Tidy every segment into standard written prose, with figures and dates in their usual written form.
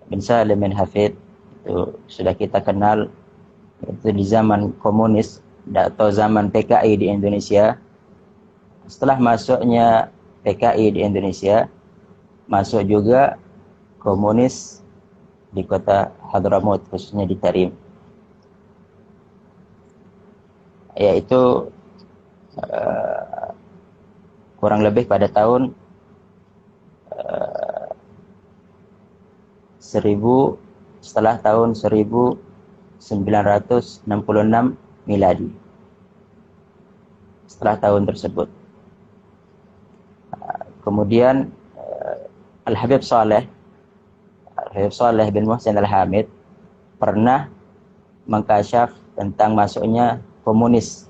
bin Salim bin Hafid, itu sudah kita kenal, itu di zaman komunis atau zaman PKI di Indonesia. Setelah masuknya PKI di Indonesia, masuk juga komunis di kota Hadramaut, khususnya di Tarim, yaitu kurang lebih pada tahun 1000 setelah tahun 1966 miladi. Setelah tahun tersebut, kemudian Al-Habib Saleh bin Muhsin Al-Hamid pernah mengkasyaf tentang masuknya komunis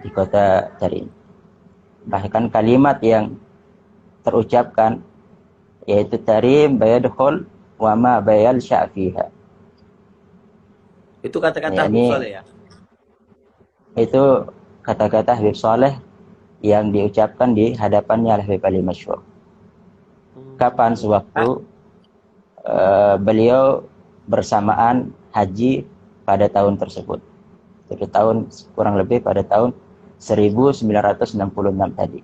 di kota Tarim. Bahkan kalimat yang terucapkan yaitu Tarim bayadkhul wa ma bayal syafiha. Itu kata-kata Habib Saleh ya? Itu kata-kata Habib Saleh yang diucapkan di hadapannya Al-Habib Ali Masyhur. Kapan? Sewaktu beliau bersamaan haji pada tahun tersebut. Itu tahun kurang lebih pada tahun 1966 tadi.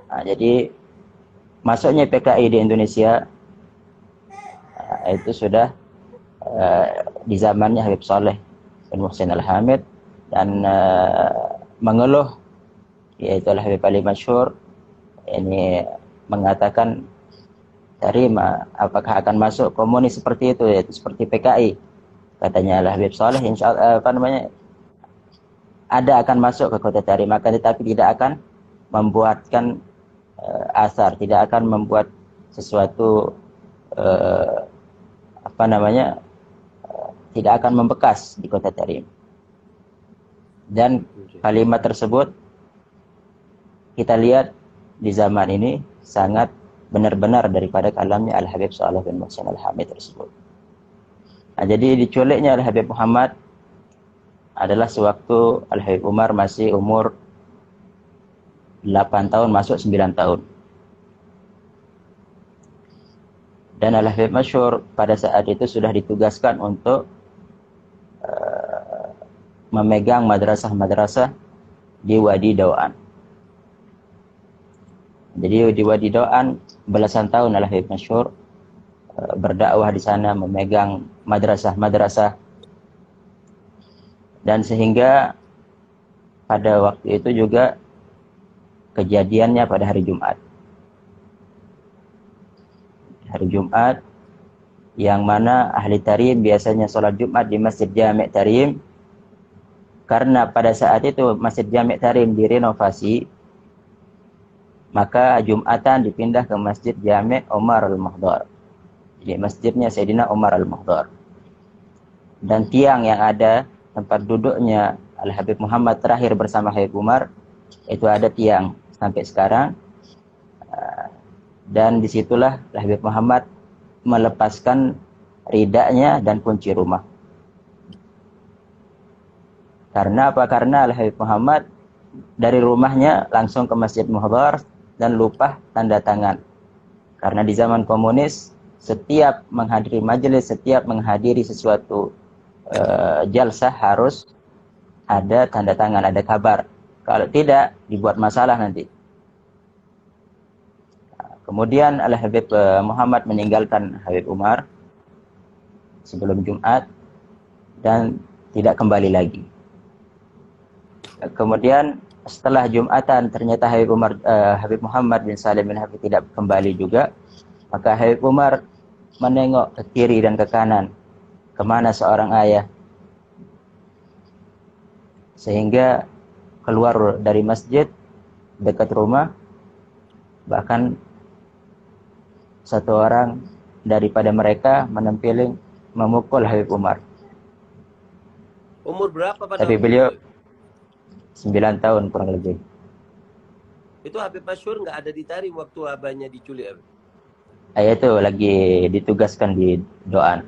Nah, jadi masuknya PKI di Indonesia itu sudah di zamannya Habib Saleh bin Muhsin Al-Hamid, dan mengeluh yaitu Al-Habib Ali Masyhur ini mengatakan, Tarim apakah akan masuk komunis seperti itu, yaitu seperti PKI. Katanya Al-Habib Saleh, insyaallah ada akan masuk ke kota Tarim, akan tetapi tidak akan membuatkan asar, tidak akan membuat sesuatu tidak akan membekas di kota Tarim. Dan kalimat tersebut kita lihat di zaman ini sangat benar-benar daripada kalamnya Al-Habib Saleh bin Muhsin Al-Hamid tersebut. Nah, jadi diculiknya Al-Habib Muhammad adalah sewaktu Al-Habib Umar masih umur 8 tahun masuk 9 tahun. Dan Al-Habib Masyhur pada saat itu sudah ditugaskan untuk memegang madrasah-madrasah di Wadi Dauan. Jadi di Wadi Dauan belasan tahun Al-Habib Masyhur berdakwah di sana, memegang madrasah-madrasah, dan sehingga pada waktu itu juga kejadiannya pada hari Jumat. Hari Jumat yang mana ahli Tarim biasanya sholat Jumat di Masjid Jami' Tarim, karena pada saat itu Masjid Jami' Tarim direnovasi, maka Jumatan dipindah ke Masjid Jami' Umar Al-Mahdar. Jadi masjidnya Sayyidina Umar Al-Mahdar. Dan tiang yang ada tempat duduknya Al-Habib Muhammad terakhir bersama Habib Umar, itu ada tiang sampai sekarang. Dan disitulah Habib Muhammad melepaskan ridanya dan kunci rumah. Karena apa? Karena Al-Habib Muhammad dari rumahnya langsung ke Masjid Muhdar dan lupa tanda tangan. Karena di zaman komunis, setiap menghadiri majelis, setiap menghadiri sesuatu jalsah harus ada tanda tangan, ada kabar. Kalau tidak, dibuat masalah nanti. Kemudian Al-Habib Muhammad meninggalkan Habib Umar sebelum Jumat dan tidak kembali lagi. Kemudian setelah Jumatan ternyata Habib Muhammad bin Salim bin Hafid tidak kembali juga. Maka Habib Umar menengok ke kiri dan ke kanan, kemana seorang ayah, sehingga keluar dari masjid dekat rumah. Bahkan satu orang daripada mereka menempeleng memukul Habib Umar. Umur berapa pada Tapi beliau 9 tahun kurang lebih. Itu Habib Masyhur nggak ada di Tarim waktu abahnya diculik. Itu lagi ditugaskan di Doan.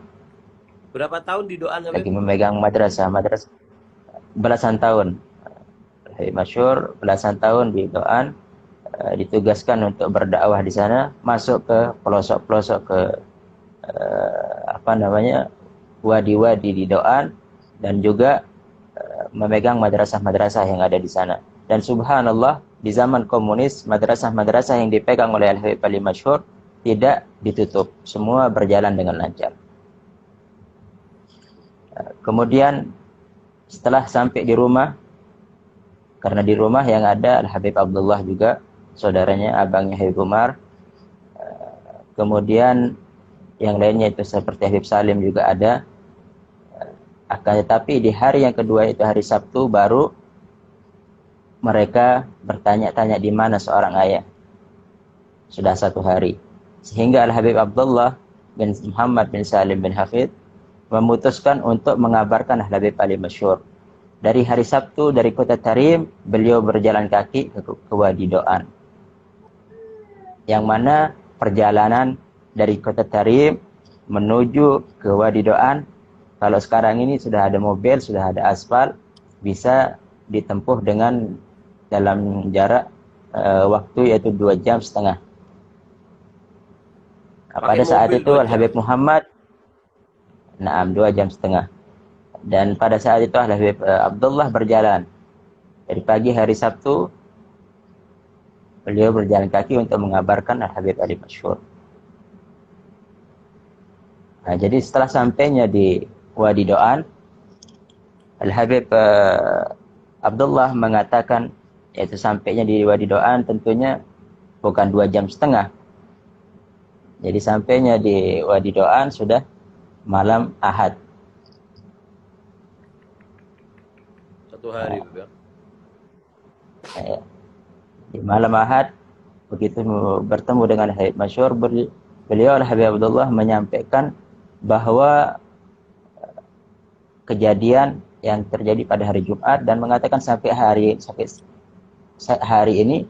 Berapa tahun di Doan Habib? Lagi memegang madrasah belasan tahun. Habib Masyhur belasan tahun di Doan. ditugaskan untuk berdakwah di sana, masuk ke pelosok-pelosok, ke wadi-wadi di Doan, dan juga memegang madrasah-madrasah yang ada di sana. Dan subhanallah, di zaman komunis, madrasah-madrasah yang dipegang oleh Al-Habib Ali Masyhur tidak ditutup, semua berjalan dengan lancar. Kemudian setelah sampai di rumah, karena di rumah yang ada Al-Habib Abdullah juga, saudaranya, abangnya Habib Umar. Kemudian yang lainnya itu seperti Habib Salim juga ada. Akan tetapi di hari yang kedua, itu hari Sabtu, baru mereka bertanya-tanya di mana seorang ayah. Sudah 1 hari. Sehingga Al-Habib Abdullah bin Muhammad bin Salim bin Hafid memutuskan untuk mengabarkan Al-Habib Ali Masyhur. Dari hari Sabtu, dari kota Tarim, beliau berjalan kaki ke Wadi Doan. Yang mana perjalanan dari kota Tarim menuju ke Wadi Doan, kalau sekarang ini sudah ada mobil, sudah ada aspal, bisa ditempuh dengan dalam jarak waktu yaitu 2,5 jam. Pada saat itu Al-Habib Muhammad 2,5 jam. Dan pada saat itu Al-Habib Abdullah berjalan. Dari pagi hari Sabtu, beliau berjalan kaki untuk mengabarkan Al-Habib Ali Masyhur. Nah, jadi setelah sampainya di Wadi Doan, Al-Habib Abdullah mengatakan, yaitu sampainya di Wadi Doan tentunya bukan 2,5 jam. Jadi sampainya di Wadi Doan sudah malam Ahad. 1 hari. Di malam Ahad, begitu bertemu dengan Habib Masyhur, beliau Al-Habib Abdullah menyampaikan bahwa kejadian yang terjadi pada hari Jumat, dan mengatakan sampai hari ini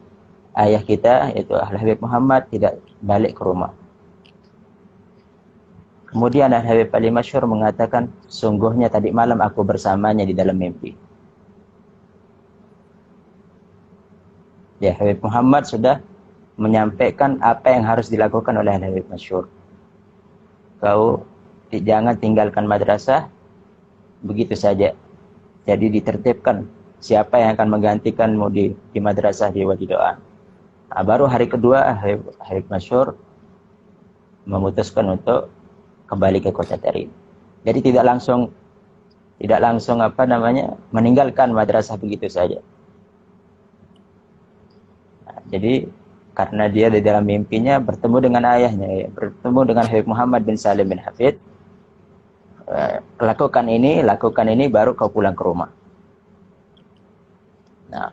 ayah kita, yaitu Al-Habib Muhammad, tidak balik ke rumah. Kemudian Al-Habib Ali Masyhur mengatakan, sungguhnya tadi malam aku bersamanya di dalam mimpi. Ya, Habib Muhammad sudah menyampaikan apa yang harus dilakukan oleh Al-Habib Masyhur. Kau jangan tinggalkan madrasah begitu saja. Jadi ditertibkan siapa yang akan menggantikanmu di madrasah di Wadi Doan. Nah, baru hari kedua Habib Masyhur memutuskan untuk kembali ke kota Tarim. Jadi tidak langsung meninggalkan madrasah begitu saja. Nah, jadi karena dia di dalam mimpinya bertemu dengan ayahnya, bertemu dengan Habib Muhammad bin Salim bin Hafid. Lakukan ini, baru kau pulang ke rumah. Nah,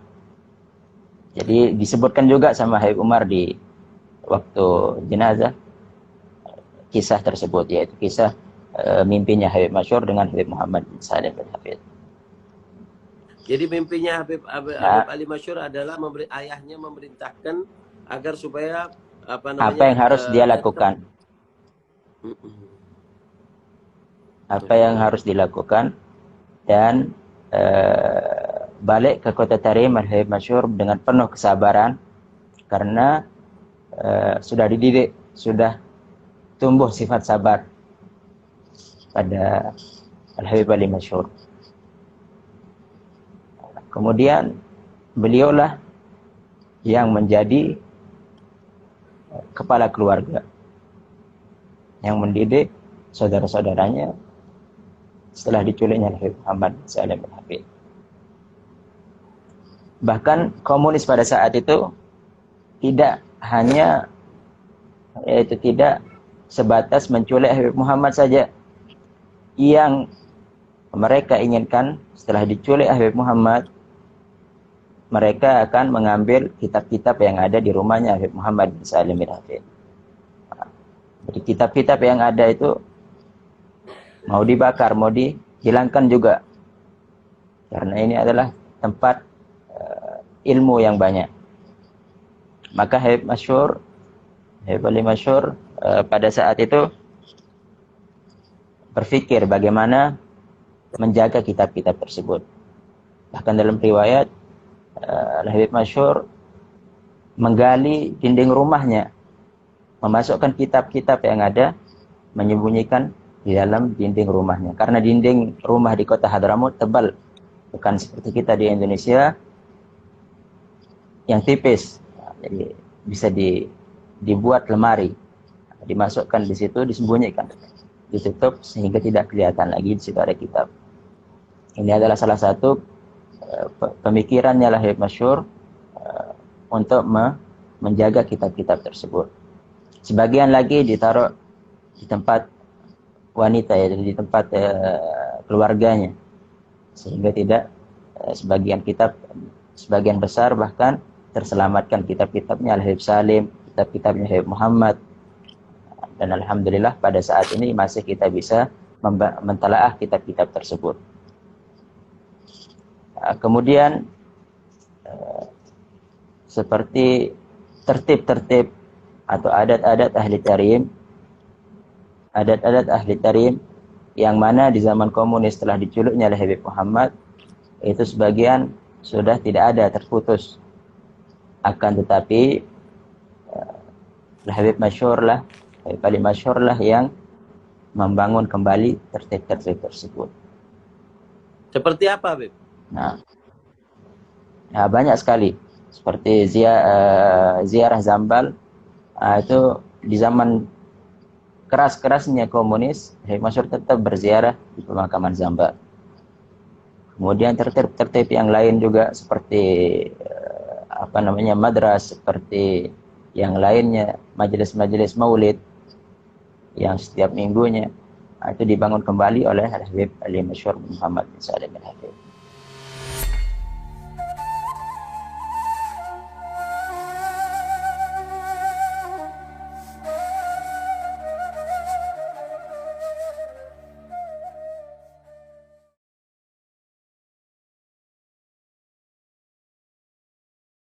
jadi disebutkan juga sama Habib Umar di waktu jenazah kisah tersebut, yaitu kisah mimpinya Habib Masyhur dengan Habib Muhammad bin Salim bin Hafid. Jadi mimpinya Habib Ali Masyhur adalah ayahnya memerintahkan agar supaya apa yang harus dia lakukan. Apa yang harus dilakukan, dan balik ke kota Tarim Al-Habib Masyhur dengan penuh kesabaran, karena sudah dididik, sudah tumbuh sifat sabar pada Al-Habib Ali Masyhur. Kemudian beliaulah yang menjadi kepala keluarga, yang mendidik saudara-saudaranya setelah diculiknya Habib Muhammad Salim bin Hafid. Bahkan komunis pada saat itu tidak sebatas menculik Habib Muhammad saja. Yang mereka inginkan setelah diculik Habib Muhammad, mereka akan mengambil kitab-kitab yang ada di rumahnya Habib Muhammad bin Salim bin Hafid. Jadi kitab-kitab yang ada itu mau dibakar, mau dihilangkan juga. Karena ini adalah tempat ilmu yang banyak. Maka Habib Ali Masyhur pada saat itu berpikir bagaimana menjaga kitab-kitab tersebut. Bahkan dalam riwayat Habib Masyhur menggali dinding rumahnya, memasukkan kitab-kitab yang ada, menyembunyikan di dalam dinding rumahnya. Karena dinding rumah di kota Hadramut tebal, bukan seperti kita di Indonesia yang tipis. Jadi bisa dibuat lemari, dimasukkan di situ, disembunyikan, ditutup sehingga tidak kelihatan lagi di situ ada kitab. Ini adalah salah satu pemikirannya Habib Masyhur untuk menjaga kitab-kitab tersebut. Sebagian lagi ditaruh di tempat wanita, ya, di tempat keluarganya, sehingga tidak sebagian besar bahkan terselamatkan kitab-kitabnya Al-Habib Salim, kitab-kitabnya Habib Muhammad. Dan alhamdulillah pada saat ini masih kita bisa mentalaah kitab-kitab tersebut. Kemudian seperti tertib-tertib atau adat-adat ahli tarim yang mana di zaman komunis telah diculuknya oleh Habib Muhammad, itu sebagian sudah tidak ada, terputus. Akan tetapi Habib paling masyhur lah yang membangun kembali tertib-tertib tersebut. Seperti apa, Habib? Nah, banyak sekali. Seperti ziarah Zambal, itu di zaman keras-kerasnya komunis, Habib Masyhur tetap berziarah di pemakaman Zambal. Kemudian tertib-tertib yang lain juga seperti madras, seperti yang lainnya, majelis-majelis maulid yang setiap minggunya, itu dibangun kembali oleh Habib Ali Masyhur Muhammad bin Salim al-Habib.